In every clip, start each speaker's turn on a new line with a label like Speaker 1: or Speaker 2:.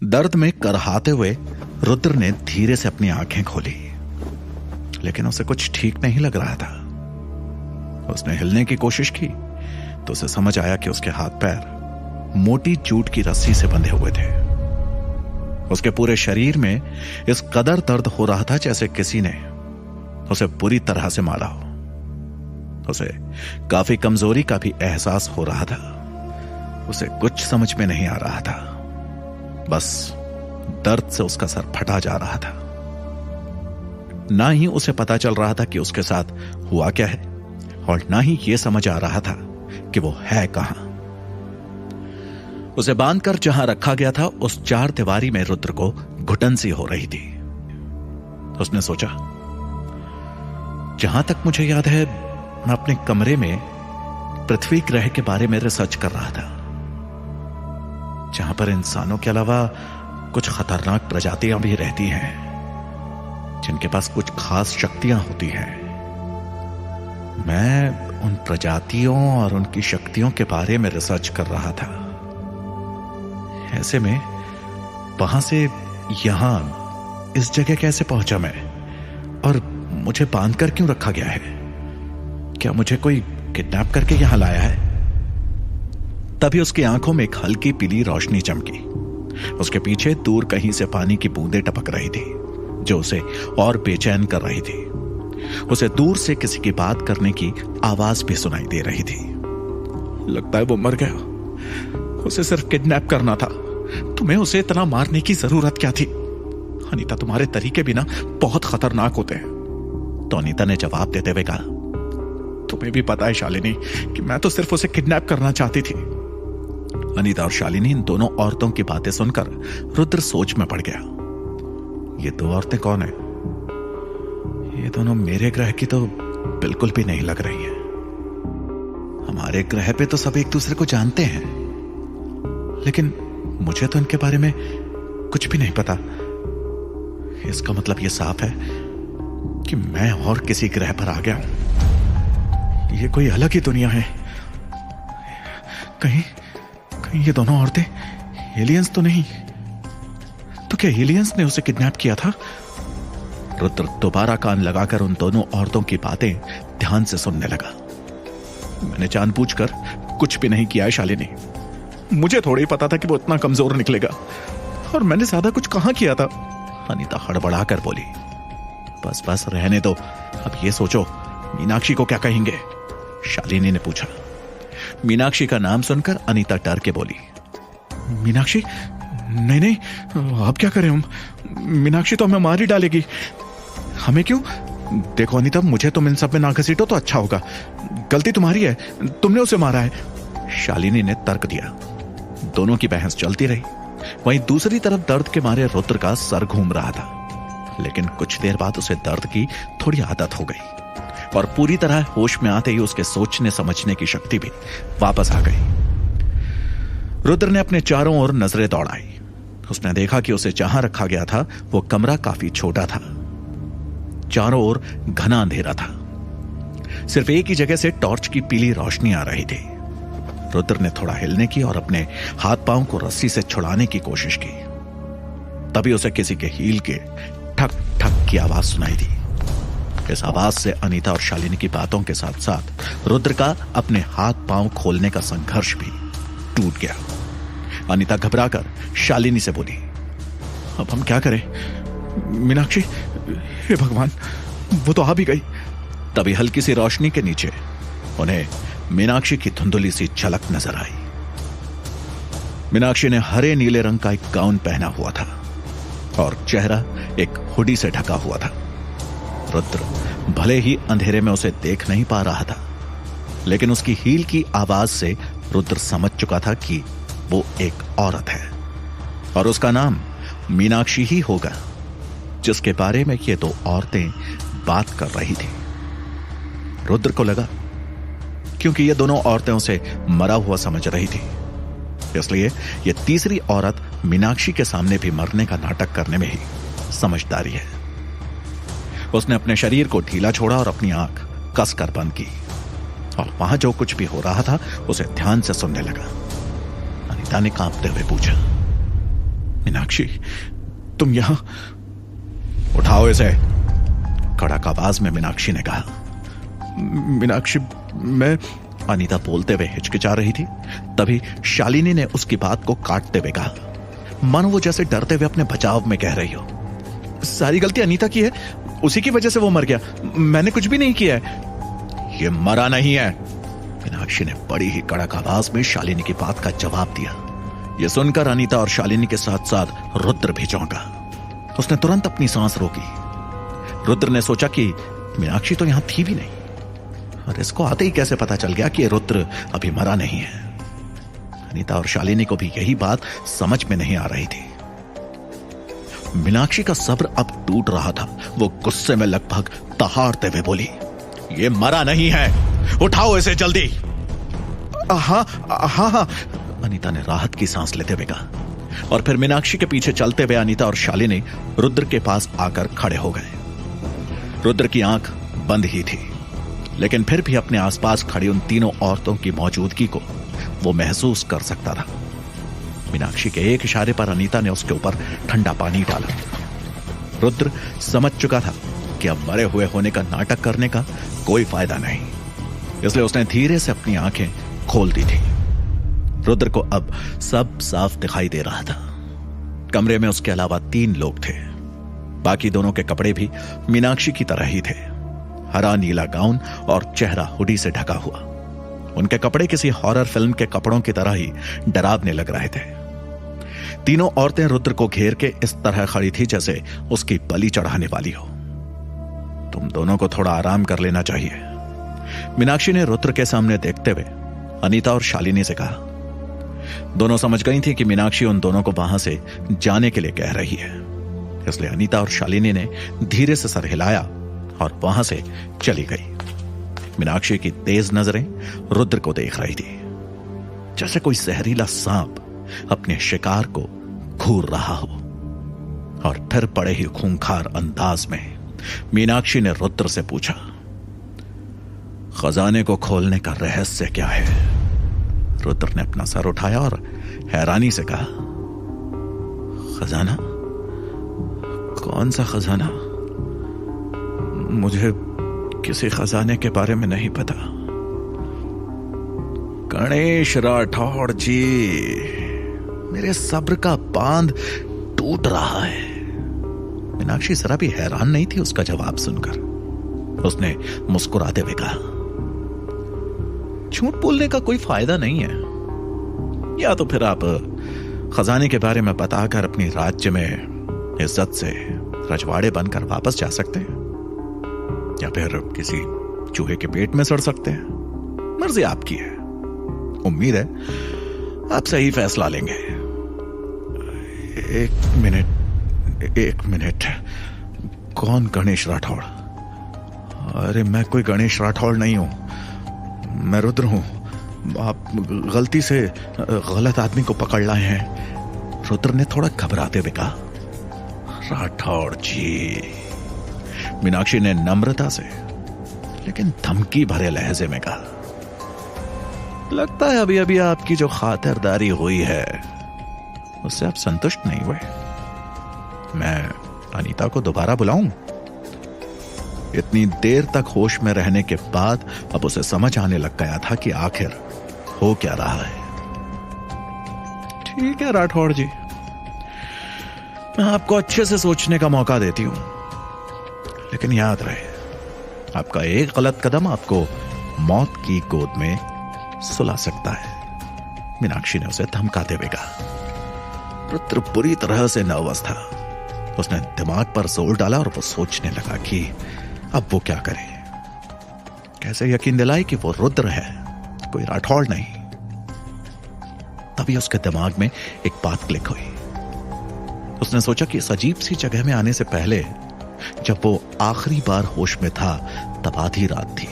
Speaker 1: दर्द में करहाते हुए रुद्र ने धीरे से अपनी आंखें खोली, लेकिन उसे कुछ ठीक नहीं लग रहा था। उसने हिलने की कोशिश की तो उसे समझ आया कि उसके हाथ पैर मोटी जूट की रस्सी से बंधे हुए थे। उसके पूरे शरीर में इस कदर दर्द हो रहा था जैसे किसी ने उसे बुरी तरह से मारा हो। उसे काफी कमजोरी का भी एहसास हो रहा था। उसे कुछ समझ में नहीं आ रहा था, बस दर्द से उसका सर फटा जा रहा था। ना ही उसे पता चल रहा था कि उसके साथ हुआ क्या है, और ना ही यह समझ आ रहा था कि वो है कहां। उसे बांधकर जहां रखा गया था उस चार दीवारी में रुद्र को घुटन सी हो रही थी। उसने सोचा, जहां तक मुझे याद है मैं अपने कमरे में पृथ्वी ग्रह के बारे में रिसर्च कर रहा था, जहां पर इंसानों के अलावा कुछ खतरनाक प्रजातियां भी रहती हैं, जिनके पास कुछ खास शक्तियां होती हैं। मैं उन प्रजातियों और उनकी शक्तियों के बारे में रिसर्च कर रहा था। ऐसे में वहां से यहां इस जगह कैसे पहुंचा मैं, और मुझे बांधकर क्यों रखा गया है? क्या मुझे कोई किडनैप करके यहां लाया है? तभी उसकी आंखों में एक हल्की पीली रोशनी चमकी। उसके पीछे दूर कहीं से पानी की बूंदें टपक रही थी, जो उसे और बेचैन कर रही थी। उसे दूर से किसी की बात करने की आवाज भी सुनाई दे रही थी। लगता है वो मर गया। उसे सिर्फ किडनैप करना था। तुम्हें उसे इतना मारने की जरूरत क्या थी? अनीता, तुम्हारे तरीके भी ना बहुत खतरनाक होते हैं। तो अनीता ने जवाब देते हुए कहा, तुम्हें भी पता है शालिनी कि मैं तो सिर्फ उसे किडनैप करना चाहती थी। अनीता और शालिनी इन दोनों औरतों की बातें सुनकर रुद्र सोच में पड़ गया। ये दो औरतें कौन है? ये दोनों मेरे ग्रह की तो बिल्कुल भी नहीं लग रही है। हमारे ग्रह पे तो सब एक दूसरे को जानते हैं, लेकिन मुझे तो इनके बारे में कुछ भी नहीं पता। इसका मतलब ये साफ है कि मैं और किसी ग्रह पर आ गया हूं। ये कोई अलग ही दुनिया है। कहीं ये दोनों औरतें एलियंस तो नहीं? तो क्या एलियंस ने उसे किडनैप किया था? रुद्र दोबारा कान लगाकर उन दोनों औरतों की बातें ध्यान से सुनने लगा। मैंने जानबूझकर कुछ भी नहीं किया है शालिनी। मुझे थोड़ा ही पता था कि वो इतना कमजोर निकलेगा, और मैंने ज्यादा कुछ कहां किया था। अनीता हड़बड़ाकर बोली, बस बस रहने दो। अब ये सोचो मीनाक्षी को क्या कहेंगे? शालिनी ने पूछा। मीनाक्षी का नाम सुनकर अनीता डर के बोली, मीनाक्षी? नहीं नहीं, अब क्या करें हम? मीनाक्षी तो हमें मार ही डालेगी। हमें क्यों? देखो अनीता, मुझे तुम इन सब में ना घसीटो तो अच्छा होगा। गलती तुम्हारी है, तुमने उसे मारा है। शालिनी ने तर्क दिया। दोनों की बहस चलती रही। वहीं दूसरी तरफ दर्द के मारे रुद्र का सर घूम रहा था, लेकिन कुछ देर बाद उसे दर्द की थोड़ी आदत हो गई, और पूरी तरह होश में आते ही उसके सोचने समझने की शक्ति भी वापस आ गई। रुद्र ने अपने चारों ओर नजरें दौड़ाई। उसने देखा कि उसे जहां रखा गया था वो कमरा काफी छोटा था। चारों ओर घना अंधेरा था। सिर्फ एक ही जगह से टॉर्च की पीली रोशनी आ रही थी। रुद्र ने थोड़ा हिलने की और अपने हाथ पांव को रस्सी से छुड़ाने की कोशिश की। तभी उसे किसी के हील के ठक ठक की आवाज सुनाई दी। इस आवाज से अनीता और शालिनी की बातों के साथ साथ रुद्र का अपने हाथ पांव खोलने का संघर्ष भी टूट गया। अनीता घबराकर शालिनी से बोली, अब हम क्या करें? मीनाक्षी, हे भगवान, वो तो आ भी गई। तभी हल्की सी रोशनी के नीचे उन्हें मीनाक्षी की धुंधली सी झलक नजर आई। मीनाक्षी ने हरे नीले रंग का एक गाउन पहना हुआ था और चेहरा एक हुडी से ढका हुआ था। रुद्र भले ही अंधेरे में उसे देख नहीं पा रहा था, लेकिन उसकी हील की आवाज से रुद्र समझ चुका था कि वो एक औरत है, और उसका नाम मीनाक्षी ही होगा, जिसके बारे में ये दो औरतें बात कर रही थी। रुद्र को लगा क्योंकि ये दोनों औरतें उसे मरा हुआ समझ रही थी, इसलिए ये तीसरी औरत मीनाक्षी के सामने भी मरने का नाटक करने में ही समझदारी है। उसने अपने शरीर को ढीला छोड़ा और अपनी आंख कसकर बंद की, और वहां जो कुछ भी हो रहा था उसे ध्यान से सुनने लगा। अनीता ने कांपते हुए पूछा, मीनाक्षी, तुम यहां? उठाओ इसे, कड़क आवाज में मीनाक्षी ने कहा। मीनाक्षी, मैं, अनीता बोलते हुए हिचकिचा रही थी। तभी शालिनी ने उसकी बात को काटते हुए कहा, मानो वो जैसे डरते हुए अपने बचाव में कह रही हो। सारी गलती अनीता की है, उसी की वजह से वो मर गया, मैंने कुछ भी नहीं किया है। ये मरा नहीं है, मीनाक्षी ने बड़ी ही कड़क आवाज में शालिनी की बात का जवाब दिया। यह सुनकर अनीता और शालिनी के साथ साथ रुद्र भी चौंका। उसने तुरंत अपनी सांस रोकी। रुद्र ने सोचा कि मीनाक्षी तो यहां थी भी नहीं, और इसको आते ही कैसे पता चल गया कि रुद्र अभी मरा नहीं है। अनीता और शालिनी को भी यही बात समझ में नहीं आ रही थी। मीनाक्षी का सब्र अब टूट रहा था। वो गुस्से में लगभग दहाड़ते हुए बोली, ये मरा नहीं है, उठाओ इसे जल्दी। हाँ हाँ हाँ, अनीता ने राहत की सांस लेते हुए कहा, और फिर मीनाक्षी के पीछे चलते हुए अनीता और शालिनी रुद्र के पास आकर खड़े हो गए। रुद्र की आंख बंद ही थी, लेकिन फिर भी अपने आसपास खड़ी उन तीनों औरतों की मौजूदगी को वो महसूस कर सकता था। मीनाक्षी के एक इशारे पर अनीता ने उसके ऊपर ठंडा पानी डाला। रुद्र समझ चुका था कि अब मरे हुए होने का नाटक करने का कोई फायदा नहीं, इसलिए उसने धीरे से अपनी आंखें खोल दी थी। रुद्र को अब सब साफ दिखाई दे रहा था। कमरे में उसके अलावा 3 लोग थे। बाकी दोनों के कपड़े भी मीनाक्षी की तरह ही थे, हरा नीला गाउन और चेहरा हुडी से ढका हुआ। उनके कपड़े किसी हॉरर फिल्म के कपड़ों की तरह ही डरावने लग रहे थे। तीनों औरतें रुद्र को घेर के इस तरह खड़ी थी जैसे उसकी बलि चढ़ाने वाली हो। तुम दोनों को थोड़ा आराम कर लेना चाहिए, मीनाक्षी ने रुद्र के सामने देखते हुए अनीता और शालिनी से कहा। दोनों समझ गई थी कि मीनाक्षी उन दोनों को वहां से जाने के लिए कह रही है, इसलिए अनीता और शालिनी ने धीरे से सर हिलाया और वहां से चली गई। मीनाक्षी की तेज नजरें रुद्र को देख रही थी, जैसे कोई जहरीला सांप अपने शिकार को घूर रहा हो। और फिर बड़े ही खूंखार अंदाज में मीनाक्षी ने रुद्र से पूछा, खजाने को खोलने का रहस्य क्या है? रुद्र ने अपना सर उठाया और हैरानी से कहा, खजाना? कौन सा खजाना? मुझे किसी खजाने के बारे में नहीं पता। गणेश राठौड़ जी, मेरे सब्र का बांध टूट रहा है। मीनाक्षी जरा भी हैरान नहीं थी उसका जवाब सुनकर। उसने मुस्कुराते हुए कहा, झूठ बोलने का कोई फायदा नहीं है। या तो फिर आप खजाने के बारे में बताकर अपनी राज्य में इज्जत से रजवाड़े बनकर वापस जा सकते हैं, या फिर किसी चूहे के पेट में सड़ सकते हैं। मर्जी आपकी है। उम्मीद है आप सही फैसला लेंगे। एक मिनट, कौन गणेश राठौड़? अरे मैं कोई गणेश राठौड़ नहीं हूं, मैं रुद्र हूं। आप गलती से गलत आदमी को पकड़ लाए हैं, रुद्र ने थोड़ा घबराते हुए कहा। राठौड़ जी, मीनाक्षी ने नम्रता से लेकिन धमकी भरे लहजे में कहा, लगता है अभी अभी आपकी जो खातिरदारी हुई है उससे आप संतुष्ट नहीं हुए। मैं अनीता को दोबारा बुलाऊं? इतनी देर तक होश में रहने के बाद अब उसे समझ आने लग गया था कि आखिर हो क्या रहा है। ठीक है राठौड़ जी, मैं आपको अच्छे से सोचने का मौका देती हूं, लेकिन याद रहे आपका एक गलत कदम आपको मौत की गोद में सुला सकता है। मीनाक्षी ने उसे धमकाते हुए कहा। रुद्र बुरी तरह से नर्वस था। उसने दिमाग पर जोर डाला और वो सोचने लगा कि अब वो क्या करे, कैसे यकीन दिलाए कि वो रुद्र है, कोई राठौड़ नहीं। तभी उसके दिमाग में एक बात क्लिक हुई। उसने सोचा कि इस अजीब सी जगह में आने से पहले जब वो आखिरी बार होश में था तब आधी रात थी।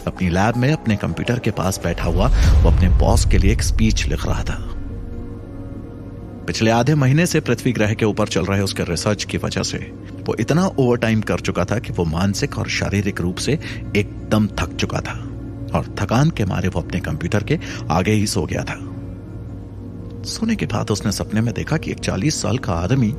Speaker 1: अपनी लैब में अपने कंप्यूटर के पास बैठा हुआ वो अपने बॉस के लिए एक स्पीच लिख रहा था। पिछले आधे महीने से पृथ्वी ग्रह के ऊपर चल रहे उसके रिसर्च की वजह से वो इतना ओवरटाइम कर चुका था कि वो मानसिक और शारीरिक रूप से एकदम थक चुका था, और थकान के मारे वो अपने कंप्यूटर के आगे ही सो गया था। सोने के बाद उसने सपने में देखा कि एक 40 साल का आदमी